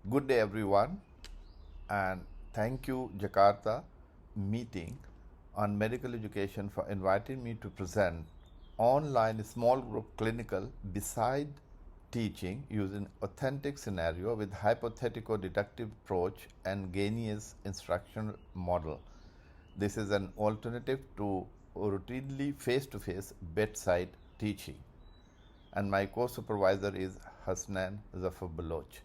Good day, everyone, and thank you, Jakarta meeting on medical education, for inviting me to present online small group clinical beside teaching using authentic scenario with hypothetico-deductive approach and Gagne's instructional model. This is an alternative to routinely face-to-face bedside teaching, and my co-supervisor is Hasnan Zafar Baloch.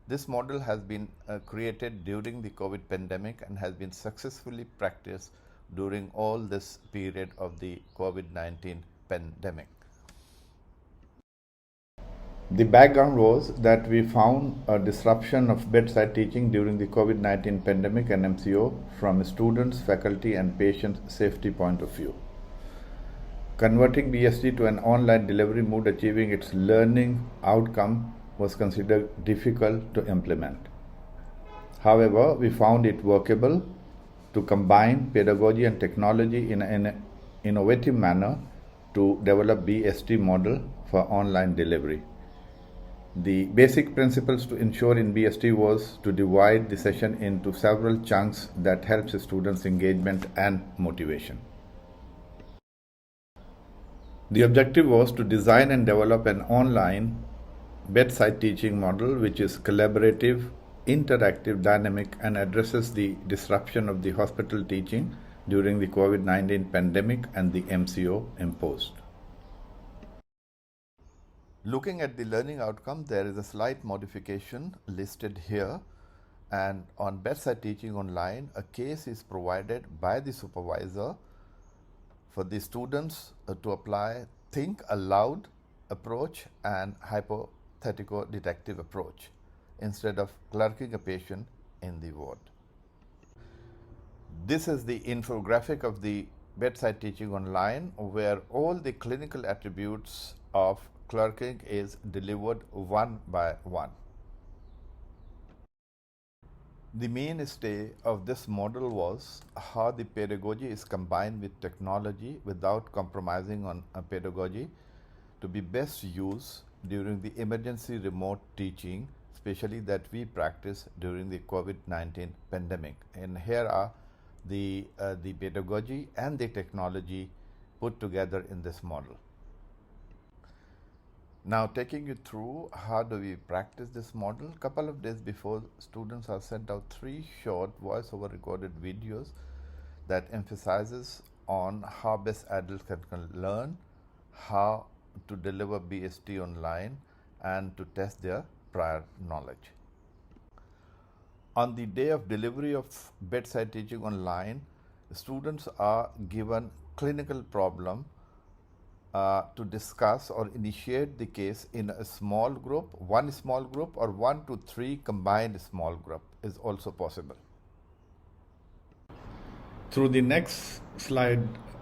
This model has been created during the COVID pandemic and has been successfully practiced during all this period of the COVID-19 pandemic. The background was that we found a disruption of bedside teaching during the COVID-19 pandemic and MCO from students, faculty, and patients' safety point of view. Converting BST to an online delivery mode achieving its learning outcome was considered difficult to implement. However, we found it workable to combine pedagogy and technology in an innovative manner to develop BST model for online delivery. The basic principles to ensure in BST was to divide the session into several chunks that helps students' engagement and motivation. The objective was to design and develop an online bedside teaching model which is collaborative, interactive, dynamic, and addresses the disruption of the hospital teaching during the COVID-19 pandemic and the MCO imposed. Looking at the learning outcome, there is a slight modification listed here, and on bedside teaching online, a case is provided by the supervisor for the students to apply think aloud approach and hypothetico-deductive approach instead of clerking a patient in the ward. This is the infographic of the bedside teaching online, where all the clinical attributes of clerking is delivered one by one. The mainstay of this model was how the pedagogy is combined with technology without compromising on pedagogy to be best used during the emergency remote teaching, especially that we practice during the COVID-19 pandemic. And here are the pedagogy and the technology put together in this model. Now, taking you through how do we practice this model. A couple of days before, students are sent out 3 short voice-over recorded videos that emphasizes on how best adults can learn, how to deliver BST online, and to test their prior knowledge. On the day of delivery of bedside teaching online, students are given clinical problem to discuss or initiate the case in a small group, one small group, or 1 to 3 combined small group is also possible. Through the next slide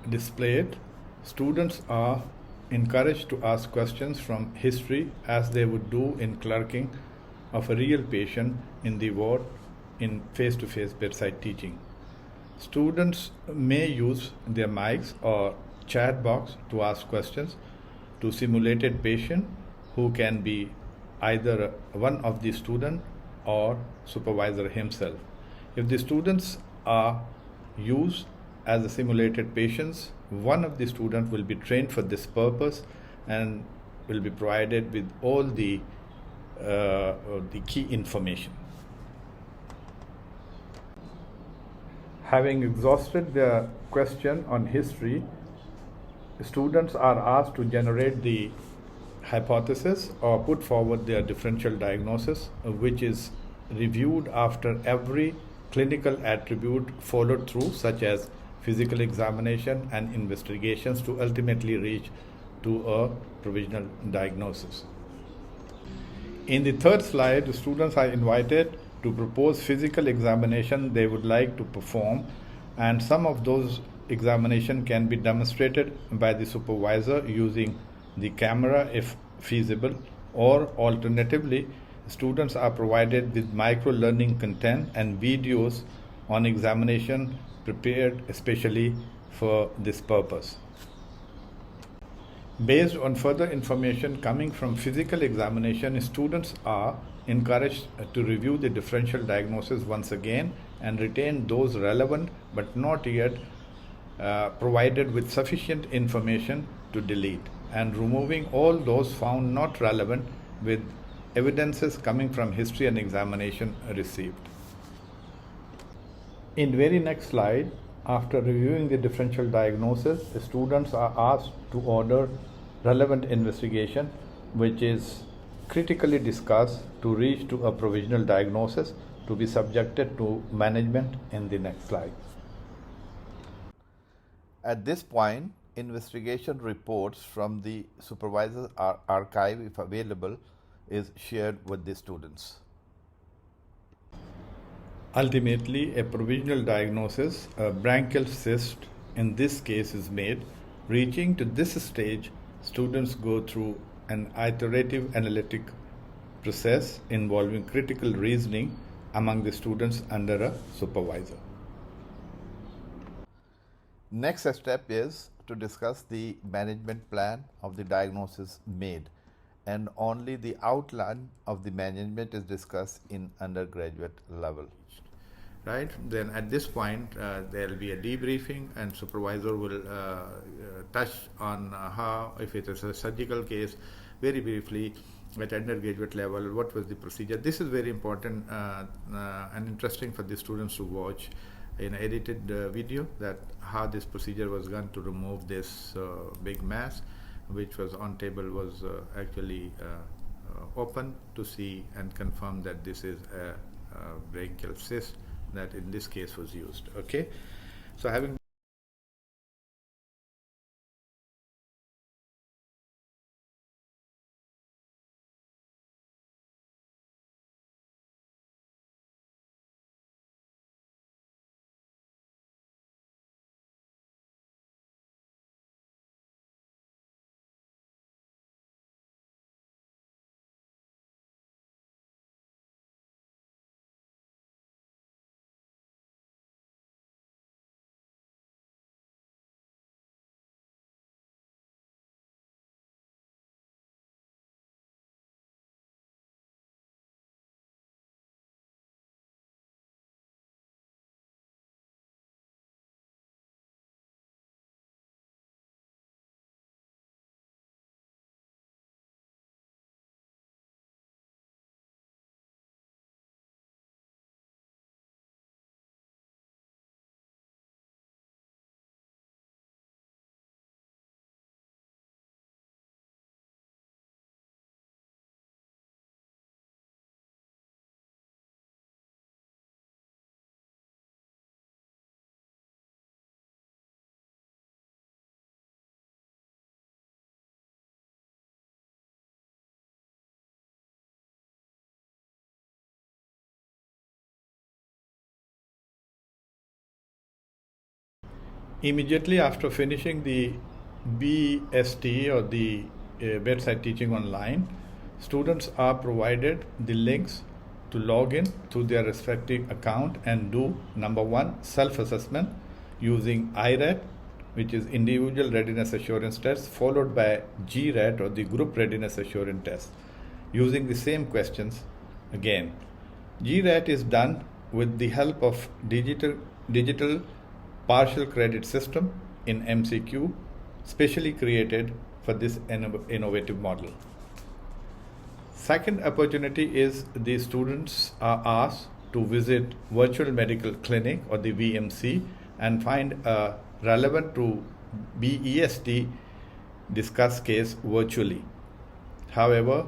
displayed, students are encouraged to ask questions from history as they would do in clerking of a real patient in the ward in face-to-face bedside teaching. Students may use their mics or chat box to ask questions to simulated patient who can be either one of the student or supervisor himself. If the students are used as a simulated patients, one of the students will be trained for this purpose and will be provided with all the key information. Having exhausted their question on history, students are asked to generate the hypothesis or put forward their differential diagnosis, which is reviewed after every clinical attribute followed through, such as physical examination and investigations, to ultimately reach to a provisional diagnosis. In the third slide, the students are invited to propose physical examination they would like to perform, and some of those examination can be demonstrated by the supervisor using the camera if feasible, or alternatively, students are provided with micro learning content and videos on examination prepared especially for this purpose. Based on further information coming from physical examination, students are encouraged to review the differential diagnosis once again and retain those relevant but not yet provided with sufficient information to delete, and removing all those found not relevant with evidences coming from history and examination received. In the very next slide, after reviewing the differential diagnosis, the students are asked to order relevant investigation, which is critically discussed to reach to a provisional diagnosis to be subjected to management in the next slide. At this point, investigation reports from the supervisor's archive, if available, is shared with the students. Ultimately, a provisional diagnosis, a branchial cyst in this case, is made. Reaching to this stage, students go through an iterative analytic process involving critical reasoning among the students under a supervisor. Next step is to discuss the management plan of the diagnosis made, and only the outline of the management is discussed in undergraduate level. Right? Then at this point, there will be a debriefing, and supervisor will touch on how, if it is a surgical case, very briefly at undergraduate level, what was the procedure. This is very important and interesting for the students to watch in an edited video, that how this procedure was done to remove this big mass, which was on table, was actually open to see and confirm that this is a branchial cyst that in this case was used. Okay, so having immediately after finishing the BST or the bedside teaching online, students are provided the links to log in to their respective account and do number one, self-assessment using IRAT, which is Individual Readiness Assurance Test, followed by GRAT or the Group Readiness Assurance Test, using the same questions again. GRAT is done with the help of digital partial credit system in MCQ, specially created for this innovative model. Second opportunity is the students are asked to visit virtual medical clinic or the VMC and find a relevant to BEST discuss case virtually. However,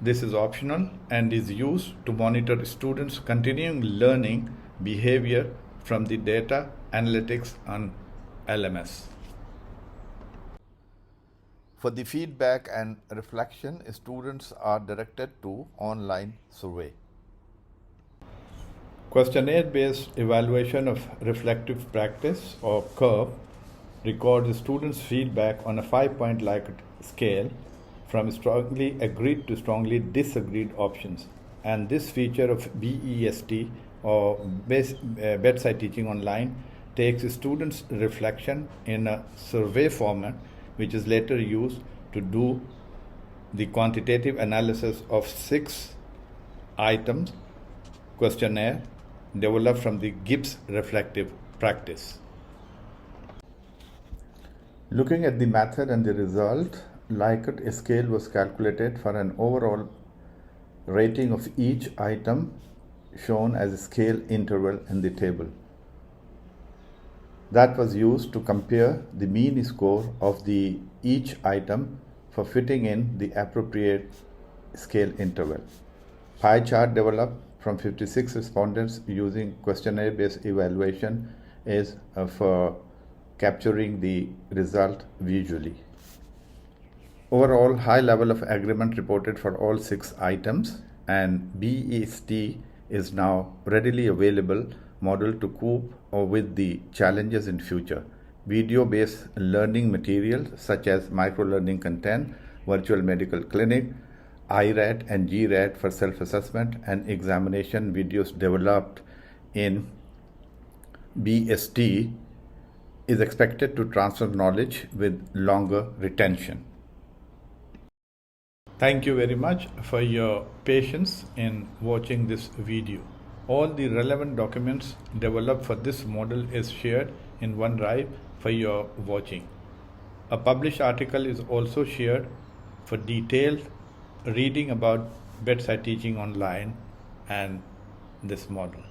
this is optional and is used to monitor students' continuing learning behavior from the data analytics on LMS. For the feedback and reflection, students are directed to online survey. Questionnaire-based evaluation of reflective practice or curve records students' feedback on a 5-point Likert scale from strongly agreed to strongly disagreed options. And this feature of BEST or bedside teaching online takes students' reflection in a survey format, which is later used to do the quantitative analysis of 6 items questionnaire developed from the Gibbs reflective practice. Looking at the method and the result, Likert scale was calculated for an overall rating of each item shown as a scale interval in the table. That was used to compare the mean score of each item for fitting in the appropriate scale interval. Pie chart developed from 56 respondents using questionnaire-based evaluation is for capturing the result visually. Overall, high level of agreement reported for all 6 items, and BST is now readily available model to cope with the challenges in future. Video-based learning materials such as micro-learning content, virtual medical clinic, IRAT and GRAT for self-assessment, and examination videos developed in BST is expected to transfer knowledge with longer retention. Thank you very much for your patience in watching this video. All the relevant documents developed for this model is shared in OneDrive for your watching. A published article is also shared for detailed reading about bedside teaching online and this model.